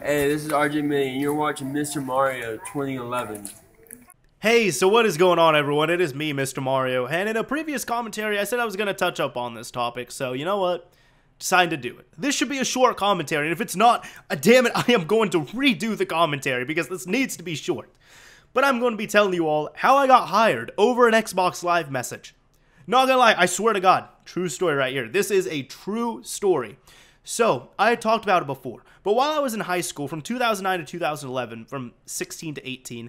Hey, this is RJ May, and you're watching Mr. Mario 2011. Hey, so what is going on, everyone? It is me, Mr. Mario, and in a previous commentary, I said I was going to touch up on this topic, so you know what? Decided to do it. This should be a short commentary, and if it's not, damn it, I am going to redo the commentary, because this needs to be short. But I'm going to be telling you all how I got hired over an Xbox Live message. Not gonna lie, I swear to God, true story right here. This is a true story. So, I had talked about it before, but while I was in high school, from 2009 to 2011, from 16 to 18,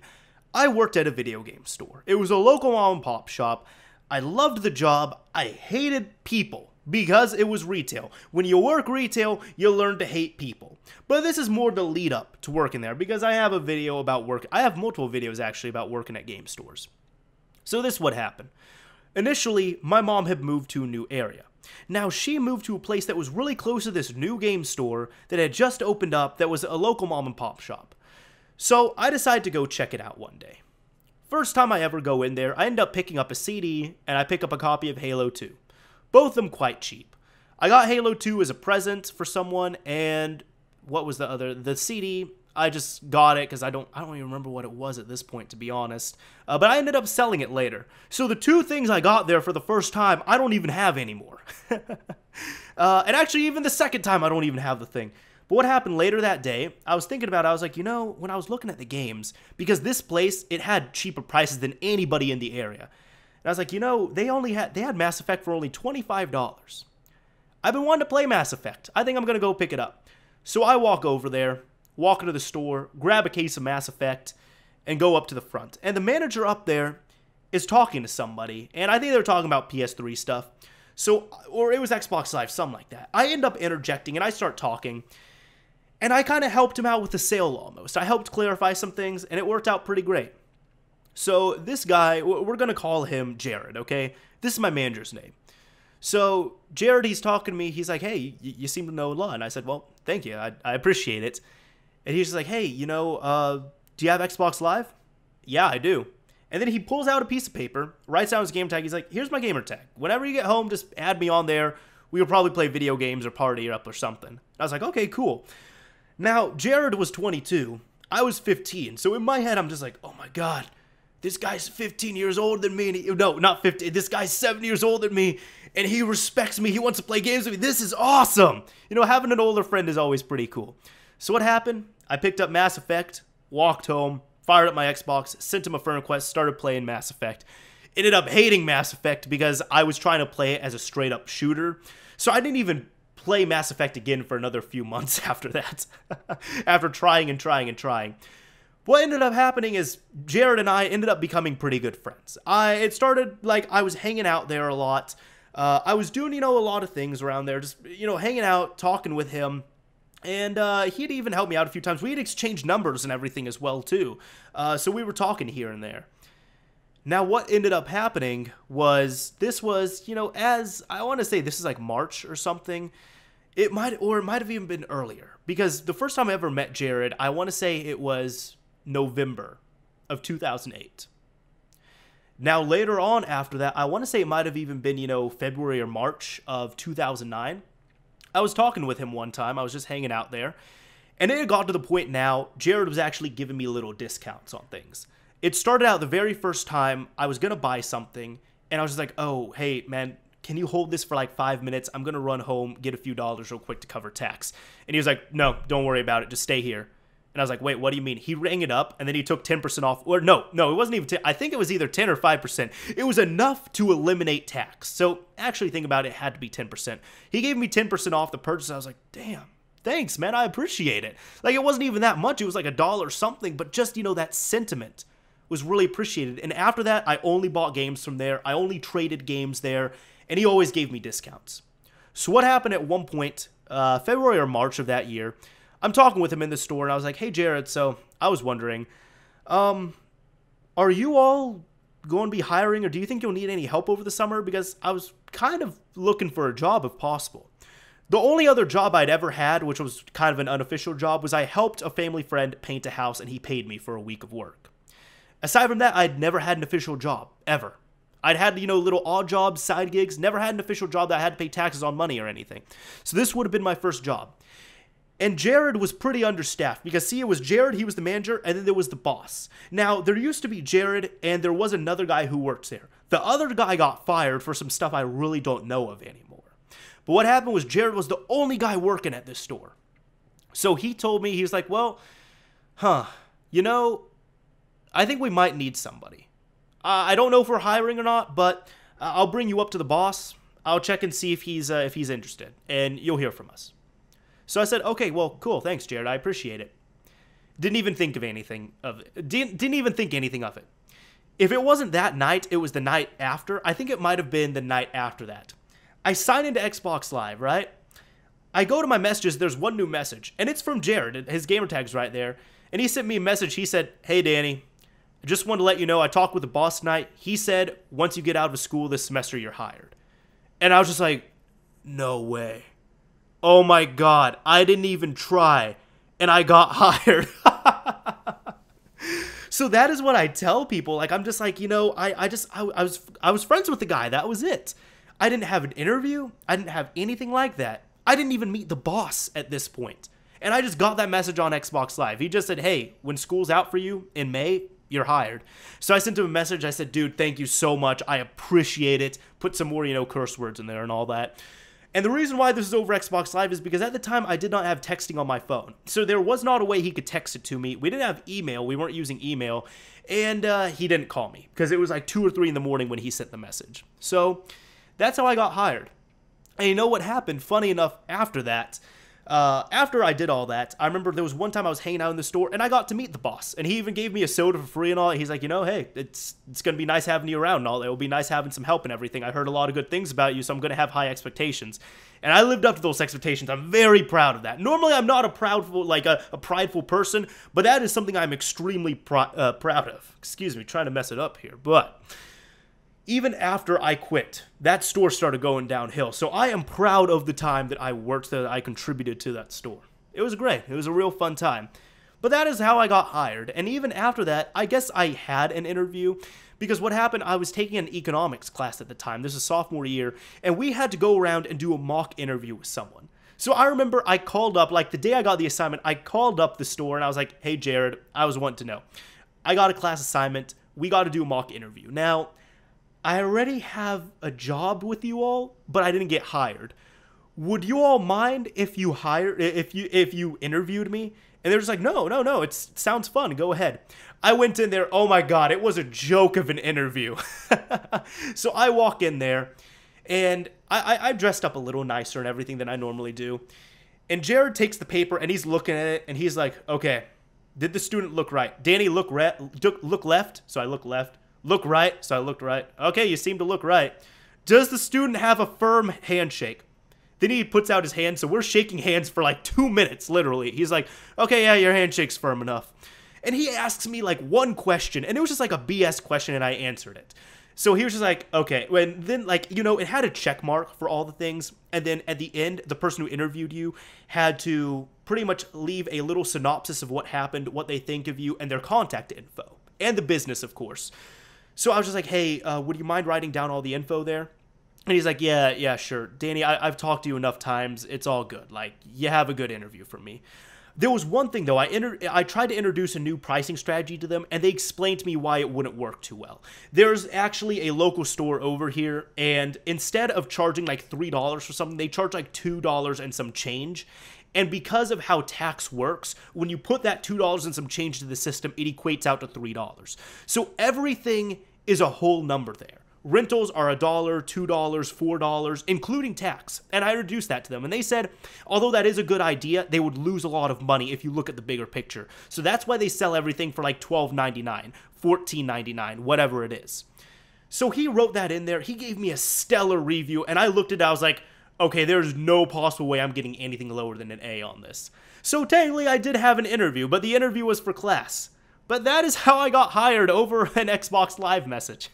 I worked at a video game store. It was a local mom and pop shop. I loved the job. I hated people because it was retail. When you work retail, you learn to hate people. But this is more the lead up to working there because I have a video about work. I have multiple videos actually about working at game stores. So this is what happened. Initially, my mom had moved to a new area. Now, she moved to a place that was really close to this new game store that had just opened up that was a local mom and pop shop. So, I decided to go check it out one day. First time I ever go in there, I end up picking up a CD, and I pick up a copy of Halo 2. Both of them quite cheap. I got Halo 2 as a present for someone, and what was the other? The CD, I just got it because I don't even remember what it was at this point, to be honest. But I ended up selling it later. So the two things I got there for the first time, I don't even have anymore. And actually, even the second time, I don't even have the thing. But what happened later that day, I was thinking about it, I was like, you know, when I was looking at the games, because this place, it had cheaper prices than anybody in the area. And I was like, you know, they had Mass Effect for only $25. I've been wanting to play Mass Effect. I think I'm going to go pick it up. So I walk over there, walk into the store, grab a case of Mass Effect, and go up to the front. And the manager up there is talking to somebody, and I think they were talking about PS3 stuff. So, or it was Xbox Live, something like that. I end up interjecting, and I start talking. And I kind of helped him out with the sale almost. I helped clarify some things, and it worked out pretty great. So this guy, we're going to call him Jared, okay? This is my manager's name. So Jared, he's talking to me. He's like, hey, you seem to know a lot. And I said, well, thank you. I appreciate it. And he's just like, hey, you know, do you have Xbox Live? Yeah, I do. And then he pulls out a piece of paper, writes down his game tag. He's like, here's my gamer tag. Whenever you get home, just add me on there. We will probably play video games or party up or something. And I was like, okay, cool. Now, Jared was 22, I was 15, so in my head, I'm just like, oh my god, this guy's 15 years older than me, and no, not 15, this guy's 7 years older than me, and he respects me, he wants to play games with me, this is awesome! You know, having an older friend is always pretty cool. So what happened? I picked up Mass Effect, walked home, fired up my Xbox, sent him a friend request, started playing Mass Effect. Ended up hating Mass Effect because I was trying to play it as a straight-up shooter, so I didn't even play Mass Effect again for another few months after that. After trying and trying and trying. What ended up happening is Jared and I ended up becoming pretty good friends. It started like I was hanging out there a lot. I was doing, you know, a lot of things around there. Just, you know, hanging out, talking with him. And he'd even helped me out a few times. We'd exchanged numbers and everything as well, too. So we were talking here and there. Now, what ended up happening was, this was, you know, as, I want to say this is like March or something. It might have even been earlier. Because the first time I ever met Jared, I want to say it was November of 2008. Now, later on after that, I want to say it might have even been, you know, February or March of 2009. I was talking with him one time. I was just hanging out there. And it had got to the point now, Jared was actually giving me little discounts on things. It started out the very first time I was going to buy something, and I was just like, oh, hey, man, can you hold this for like 5 minutes? I'm going to run home, get a few dollars real quick to cover tax. And he was like, no, don't worry about it. Just stay here. And I was like, wait, what do you mean? He rang it up, and then he took 10% off. Or no, it wasn't even 10. I think it was either 10 or 5%. It was enough to eliminate tax. So actually think about it, it had to be 10%. He gave me 10% off the purchase. I was like, damn. Thanks, man. I appreciate it. Like, it wasn't even that much. It was like $1 something, but just, you know, that sentiment was really appreciated. And after that, I only bought games from there. I only traded games there, and he always gave me discounts. So what happened at one point, February or March of that year, I'm talking with him in the store, and I was like, hey, Jared, so I was wondering, are you all going to be hiring, or do you think you'll need any help over the summer? Because I was kind of looking for a job if possible. The only other job I'd ever had, which was kind of an unofficial job, was I helped a family friend paint a house, and he paid me for a week of work. Aside from that, I'd never had an official job, ever. I'd had, you know, little odd jobs, side gigs, never had an official job that I had to pay taxes on money or anything. So this would have been my first job. And Jared was pretty understaffed because, see, it was Jared, he was the manager, and then there was the boss. Now, there used to be Jared, and there was another guy who works there. The other guy got fired for some stuff I really don't know of anymore. But what happened was Jared was the only guy working at this store. So he told me, he was like, well, you know, I think we might need somebody. I don't know if we're hiring or not, but I'll bring you up to the boss. I'll check and see if he's interested, and you'll hear from us. So I said, okay, well, cool, thanks, Jared, I appreciate it. Didn't even think of anything of it. Didn't even think anything of it. If it wasn't that night, it was the night after. I think it might have been the night after that. I sign into Xbox Live, right? I go to my messages, there's one new message, and it's from Jared. His gamer tag's right there. And he sent me a message. He said, hey, Danny, I just wanted to let you know I talked with the boss tonight. He said, once you get out of school this semester, you're hired. And I was just like, no way. Oh my God, I didn't even try, and I got hired. So that is what I tell people. Like, I'm just like, you know, I was friends with the guy. That was it. I didn't have an interview. I didn't have anything like that. I didn't even meet the boss at this point. And I just got that message on Xbox Live. He just said, hey, when school's out for you in May, you're hired. So I sent him a message. I said, dude, thank you so much. I appreciate it. Put some more, you know, curse words in there and all that. And the reason why this is over Xbox Live is because at the time I did not have texting on my phone. So there was not a way he could text it to me. We didn't have email. We weren't using email. And he didn't call me because it was like 2 or 3 in the morning when he sent the message. So that's how I got hired. And you know what happened? Funny enough, after that, after I did all that, I remember there was one time I was hanging out in the store and I got to meet the boss. And he even gave me a soda for free and all. He's like, you know, hey, it's going to be nice having you around and all. It will be nice having some help and everything. I heard a lot of good things about you, so I'm going to have high expectations. And I lived up to those expectations. I'm very proud of that. Normally, I'm not a prideful person, but that is something I'm extremely proud of. Excuse me, trying to mess it up here. But even after I quit, that store started going downhill. So I am proud of the time that I worked there, that I contributed to that store. It was great. It was a real fun time. But that is how I got hired. And even after that, I guess I had an interview because what happened, I was taking an economics class at the time. This is sophomore year. And we had to go around and do a mock interview with someone. So I remember I called up, like the day I got the assignment, I called up the store and I was like, hey, Jared, I was wanting to know. I got a class assignment. We got to do a mock interview. Now, I already have a job with you all, but I didn't get hired. Would you all mind if you interviewed me? And they're just like, no, it sounds fun. Go ahead. I went in there. Oh my God, it was a joke of an interview. So I walk in there, and I dressed up a little nicer and everything than I normally do. And Jared takes the paper and he's looking at it and he's like, okay, did the student look right? Danny, look left. So I look left. Look right. So I looked right. Okay, you seem to look right. Does the student have a firm handshake? Then he puts out his hand, so we're shaking hands for like 2 minutes, literally. He's like, okay, yeah, your handshake's firm enough. And he asks me like one question, and it was just like a BS question, and I answered it. So he was just like, okay. And then, like, you know, it had a check mark for all the things, and then at the end, the person who interviewed you had to pretty much leave a little synopsis of what happened, what they think of you, and their contact info, and the business, of course. So I was just like, hey, would you mind writing down all the info there? And he's like, yeah, sure. Danny, I've talked to you enough times. It's all good. Like, you have a good interview from me. There was one thing, though. I tried to introduce a new pricing strategy to them, and they explained to me why it wouldn't work too well. There's actually a local store over here, and instead of charging like $3 for something, they charge like $2 and some change. And because of how tax works, when you put that $2 and some change to the system, it equates out to $3. So everything is a whole number there. Rentals are $1, $2, $4, including tax. And I reduced that to them. And they said, although that is a good idea, they would lose a lot of money if you look at the bigger picture. So that's why they sell everything for like $12.99, $14.99, whatever it is. So he wrote that in there. He gave me a stellar review. And I looked at it, I was like, okay, there's no possible way I'm getting anything lower than an A on this. So technically I did have an interview, but the interview was for class. But that is how I got hired over an Xbox Live message.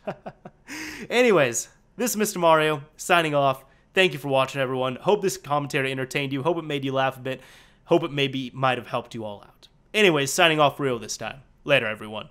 Anyways, this is Mr. Mario, signing off. Thank you for watching, everyone. Hope this commentary entertained you. Hope it made you laugh a bit. Hope it might have helped you all out. Anyways, signing off for real this time. Later, everyone.